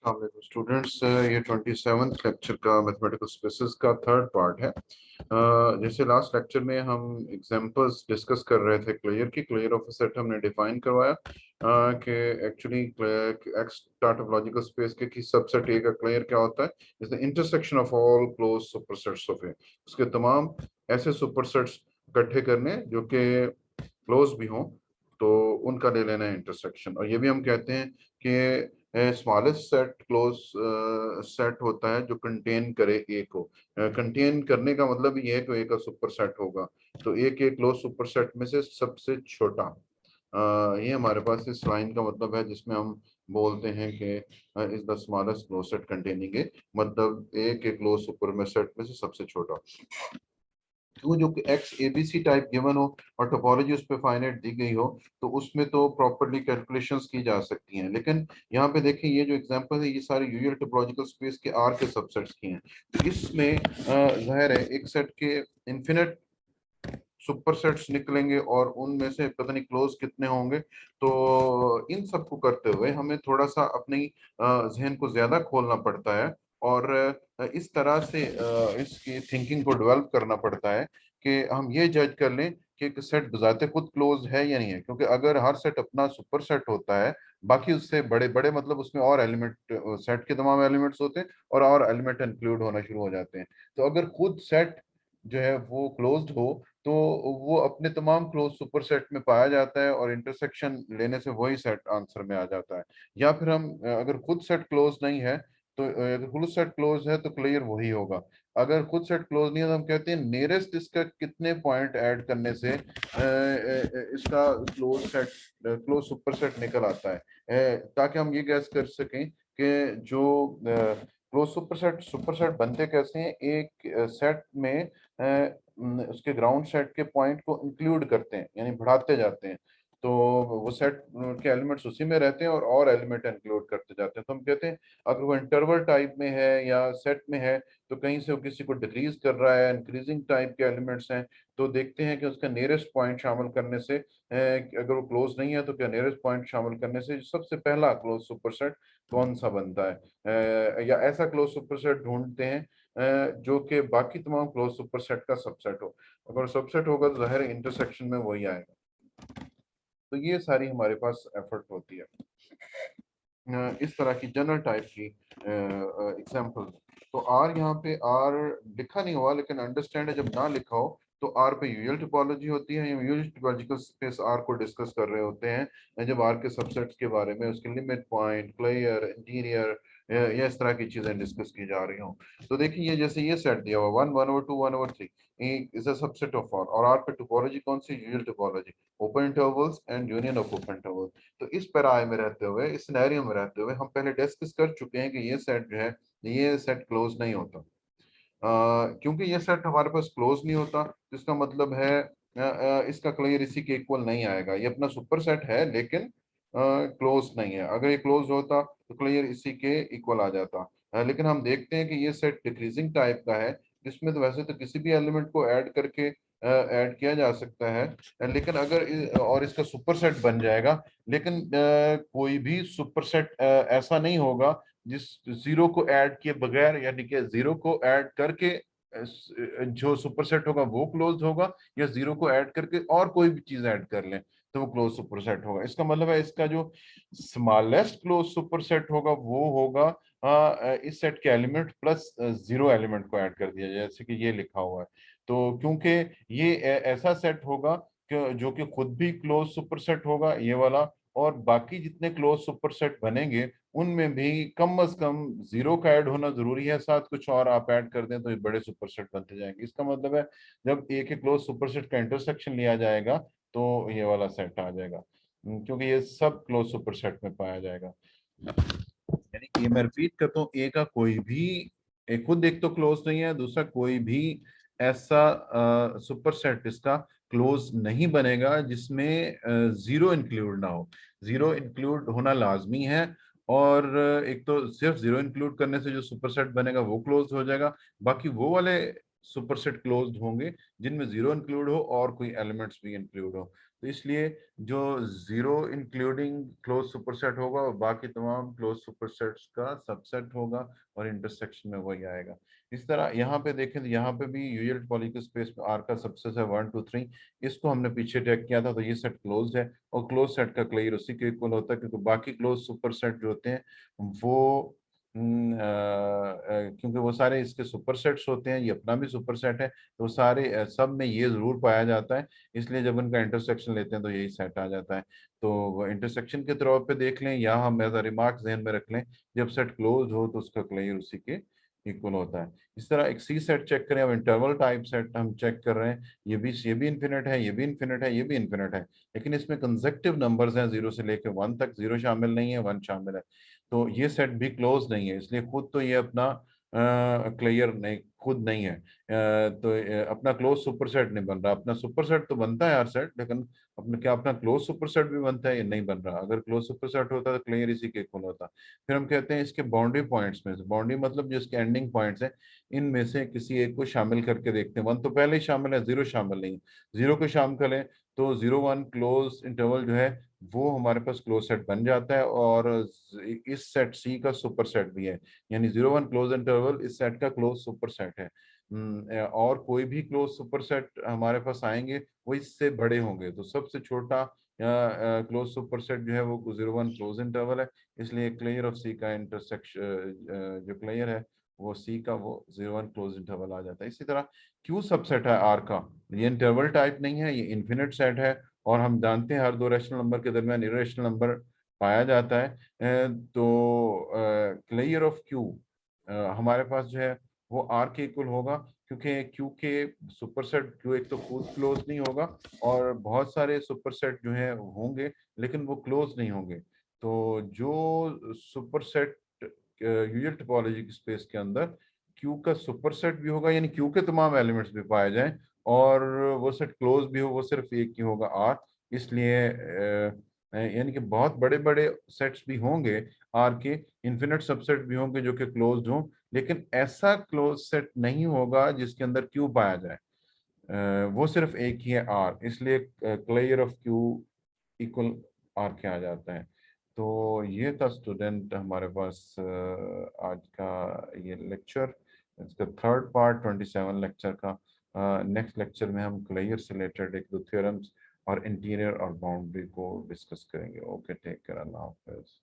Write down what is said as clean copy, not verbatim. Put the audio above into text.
Students, ये 27th lecture का mathematical spaces का थर्ड पार्ट है। जैसे लास्ट लेक्चर में हम एग्जांपल्स डिस्कस कर रहे थे क्लियर की क्लियर ऑफ अ सेट हमने डिफाइन करवाया कि एक्चुअली एक्स टॉपोलॉजिकल स्पेस के की सबसेट ए का क्लियर क्या होता है, is the intersection of all close supersets of A. उसके तमाम ऐसे सुपरसेट्स इकट्ठे करने जो कि क्लोज भी हों, तो उनका ले लेना है इंटरसेक्शन। और ये भी हम कहते हैं कि स्मॉलेस्ट सेट क्लोज सेट होता है जो कंटेन करे ए को। कंटेन करने का मतलब ये है कि ए का सुपर सेट होगा, तो ए के क्लोज सुपर सेट में से सबसे छोटा। ये हमारे पास इस लाइन का मतलब है जिसमें हम बोलते हैं कि is the smallest close set containing A, मतलब ए के क्लोज सुपर में सेट में से सबसे छोटा। तो जो कि एक्स एबीसी टाइप गिवन हो और टोपोलॉजी उस पर फाइनाइट दी गई हो, तो उसमें तो प्रॉपर्ली कैलकुलेशंस की जा सकती हैं। लेकिन यहाँ पे देखें, ये जो एग्जांपल है ये सारे यूजुअल टोपोलॉजिकल स्पेस के आर के सबसेट्स की हैं। तो इसमें जाहिर है एक सेट के इन्फिनिट सुपरसेट्स निकलेंगे और उनमें से पता नहीं क्लोज कितने होंगे। तो इन सब को करते हुए हमें थोड़ा सा अपनी जहन को ज्यादा खोलना पड़ता है और इस तरह से इसकी थिंकिंग को डेवलप करना पड़ता है कि हम ये जज कर लें कि एक सेट बजाते खुद क्लोज है या नहीं है। क्योंकि अगर हर सेट अपना सुपर सेट होता है, बाकी उससे बड़े बड़े मतलब उसमें और एलिमेंट, सेट के तमाम एलिमेंट्स होते हैं और एलिमेंट इंक्लूड होना शुरू हो जाते हैं। तो अगर खुद सेट जो है वो क्लोज्ड हो, तो वो अपने तमाम क्लोज सुपर सेट में पाया जाता है और इंटरसेक्शन लेने से वही सेट आंसर में आ जाता है। या फिर हम अगर खुद सेट क्लोज नहीं है, तो अगर खुद सेट क्लोज है तो क्लियर वही होगा। अगर खुद सेट क्लोज नहीं है तो हम कहते हैं नियरेस्ट इसका कितने पॉइंट ऐड करने से इसका क्लोज सुपर सेट निकल आता है, ताकि हम ये गैस कर सकें कि जो क्लोज सुपर सेट बनते कैसे हैं। एक सेट में उसके ग्राउंड सेट के पॉइंट को इंक्लूड करते हैं, यानी बढ़ाते जाते हैं। तो वो सेट के एलिमेंट्स उसी में रहते हैं और एलिमेंट इंक्लूड करते जाते हैं। तो हम कहते हैं अगर वो इंटरवल टाइप में है या सेट में है, तो कहीं से वो किसी को डिक्रीज कर रहा है, इंक्रीजिंग टाइप के एलिमेंट्स हैं, तो देखते हैं कि उसका नियरेस्ट पॉइंट शामिल करने से, अगर वो क्लोज नहीं है तो क्या नियरेस्ट पॉइंट शामिल करने से सबसे पहला क्लोज सुपर सेट कौन सा बनता है। या ऐसा क्लोज सुपर सेट ढूंढते हैं जो कि बाकी तमाम क्लोज सुपर सेट का सबसेट हो। अगर सबसेट होगा तो जाहिर इंटरसेक्शन में वही आएगा। तो ये सारी हमारे पास एफर्ट होती है। इस तरह की जनरल टाइप की एग्जांपल। तो आर, यहाँ पे आर लिखा नहीं हुआ लेकिन अंडरस्टैंड है, जब ना लिखा हो तो आर पे यूजुअल टोपोलॉजी होती है। हम यूजुअल टोपोलॉजिकल स्पेस आर को डिस्कस कर रहे होते हैं जब आर के सबसेट्स के बारे में, उसके लिमिट पॉइंट, क्लियर, इंटीरियर, या इस तरह की चीजें डिस्कस की जा रही हों। तो देखिए, ये जैसे ये सेट दिया हुआ 1/2 1/3 is a subset of R, और आर पे टोपोलॉजी कौन सी? Usual topology, open intervals and union of open interval. तो इस पैराए में रहते हुए, इस सिनेरियो में रहते हुए हम पहले डिस्कस कर चुके हैं कि ये सेट जो है, ये सेट क्लोज नहीं होता। क्योंकि ये सेट हमारे पास क्लोज नहीं होता, तो इसका मतलब है इसका क्लियर इसी के इक्वल नहीं आएगा। ये अपना सुपर सेट है लेकिन क्लोज नहीं है। अगर ये क्लोज होता तो क्लियर इसी के इक्वल आ जाता। लेकिन हम देखते हैं कि ये सेट डिक्रीजिंग टाइप का है, जिसमें तो वैसे तो किसी भी एलिमेंट को ऐड करके ऐड किया जा सकता है, लेकिन अगर और इसका सुपर सेट बन जाएगा। लेकिन कोई भी सुपर सेट ऐसा नहीं होगा जिस जीरो को ऐड किए बगैर, यानी कि जीरो को ऐड करके जो सुपर सेट होगा वो क्लोज होगा, या जीरो को ऐड करके और कोई भी चीज ऐड कर लें तो वो क्लोज सुपर सेट होगा। इसका मतलब है इसका जो स्मॉलेस्ट क्लोज सुपर सेट होगा वो होगा इस सेट के एलिमेंट प्लस जीरो एलिमेंट को ऐड कर दिया जाए, जैसे कि ये लिखा हुआ है। तो क्योंकि ये ऐसा सेट होगा जो कि खुद भी क्लोज सुपर सेट होगा, ये वाला, और बाकी जितने क्लोज सुपर सेट बनेंगे उनमें भी कम अज कम जीरो का ऐड होना जरूरी है, साथ कुछ और आप ऐड कर दें तो ये बड़े सुपर सेट बनते जाएंगे। इसका मतलब है जब एक एक क्लोज सुपर सेट का इंटरसेक्शन लिया जाएगा तो ये वाला सेट आ जाएगा, क्योंकि ये सब क्लोज सुपर सेट में पाया जाएगा। यानी कि मैं रिपीट करता हूँ, ए का कोई भी, एक खुद एक तो क्लोज नहीं है, दूसरा कोई भी ऐसा सुपर सेट इसका क्लोज नहीं बनेगा जिसमें जीरो इंक्लूड ना हो। जीरो इंक्लूड होना लाजमी है, और एक तो सिर्फ जीरो इंक्लूड करने से जो सुपर सेट बनेगा वो क्लोज हो जाएगा, बाकी वो वाले सुपरसेट क्लोज्ड होंगे जिनमें जीरो इंक्लूड हो और कोई एलिमेंट्स भी इंक्लूड हो। तो इसलिए जो जीरो इंक्लूडिंग क्लोज सुपरसेट होगा और बाकी तमाम क्लोज सुपरसेट्स का सबसेट होगा और इंटरसेक्शन में वही आएगा। इस तरह यहाँ पे देखें तो यहाँ पे भी यूजुअल टोपोलॉजिकल के स्पेस में आर का सबसेट है 1 2 3। इसको हमने पीछे चेक किया था, तो ये सेट क्लोज्ड है और क्लोज सेट का क्लियर उसी के इक्वल होता है, क्योंकि बाकी क्लोज सुपरसेट जो होते हैं वो क्योंकि वो सारे इसके सुपरसेट्स होते हैं, ये अपना भी सुपरसेट है, तो सारे सब में ये जरूर पाया जाता है। इसलिए जब उनका इंटरसेक्शन लेते हैं तो यही सेट आ जाता है। तो इंटरसेक्शन के तौर पे देख लें या हम एज अ रिमार्क जहन में रख लें, जब सेट क्लोज हो तो उसका क्लियर उसी के इक्वल होता है। इस तरह एक सी सेट चेक करें, अब इंटरवल टाइप सेट हम चेक कर रहे हैं, ये भी इन्फिनिट है, ये भी इन्फिनिट है, ये भी इन्फिनिट है, लेकिन इसमें कंसेक्टिव नंबर्स हैं 0 से लेकर 1 तक, 0 शामिल नहीं है, 1 शामिल है। तो ये सेट भी क्लोज नहीं है, इसलिए खुद तो ये अपना क्लियर नहीं, खुद नहीं है। तो अपना क्लोज सुपरसेट नहीं बन रहा। अपना सुपरसेट तो बनता है हर सेट, लेकिन अपना क्या अपना क्लोज सुपरसेट भी बनता है, ये नहीं बन रहा। अगर क्लोज सुपरसेट होता तो क्लियर इसी के इक्वल होता। फिर हम कहते हैं इसके बाउंड्री पॉइंट्स में से, बाउंड्री मतलब जो इसके एंडिंग पॉइंट्स हैं, इनमें से किसी एक को शामिल करके देखते हैं। 1 तो पहले ही शामिल है, 0 शामिल नहीं। 0 को शामिल करें तो 0 1 क्लोज इंटरवल जो है वो हमारे पास क्लोज सेट बन जाता है, और इस सेट सी का सुपर सेट भी है। यानी 0 1 क्लोज इंटरवल इस सेट का क्लोज सुपर सेट है। और कोई भी क्लोज सुपर सेट हमारे पास आएंगे वो इससे बड़े होंगे। तो सबसे छोटा क्लोज सुपर सेट जो है वो 0 1 क्लोज इंटरवल है, इसलिए क्लियर ऑफ सी का इंटरसेक्शन जो क्लियर है वो सी का वो 0 1 क्लोज इंटरवल आ जाता है। इसी तरह क्यू सबसेट है आर का, ये इंटरवल टाइप नहीं है, ये इन्फिनिट सेट है, और हम जानते हैं हर दो रैशनल नंबर के दरमियान इरेशनल नंबर पाया जाता है। तो क्लियर ऑफ क्यू हमारे पास जो है वो आर के इक्वल होगा, क्योंकि क्यू के सुपरसेट क्यू एक तो खुद क्लोज नहीं होगा, और बहुत सारे सुपरसेट जो है होंगे लेकिन वो क्लोज नहीं होंगे। तो जो सुपरसेट यूजुअल टोपोलॉजी की स्पेस के अंदर क्यू का सुपरसेट भी होगा, यानी क्यू के तमाम एलिमेंट्स भी पाए जाएं, और वो सेट क्लोज भी हो, वो सिर्फ एक ही होगा आर। इसलिए यानी कि बहुत बड़े बड़े सेट्स भी होंगे आर के, इन्फिनिट सबसेट भी होंगे जो कि क्लोज्ड हों, लेकिन ऐसा क्लोज सेट नहीं होगा जिसके अंदर क्यू पाया जाए। वो सिर्फ एक ही है आर, इसलिए clear of Q equal R के आ जाता है। तो ये था स्टूडेंट हमारे पास आज का ये लेक्चर, इसका थर्ड पार्ट 27 लेक्चर का। नेक्स्ट लेक्चर में हम क्लियर से रिलेटेड एक दो थ्योरम्स और इंटीरियर और बाउंड्री को डिस्कस करेंगे। ओके, टेक केयर, अल्लाह हाफिज।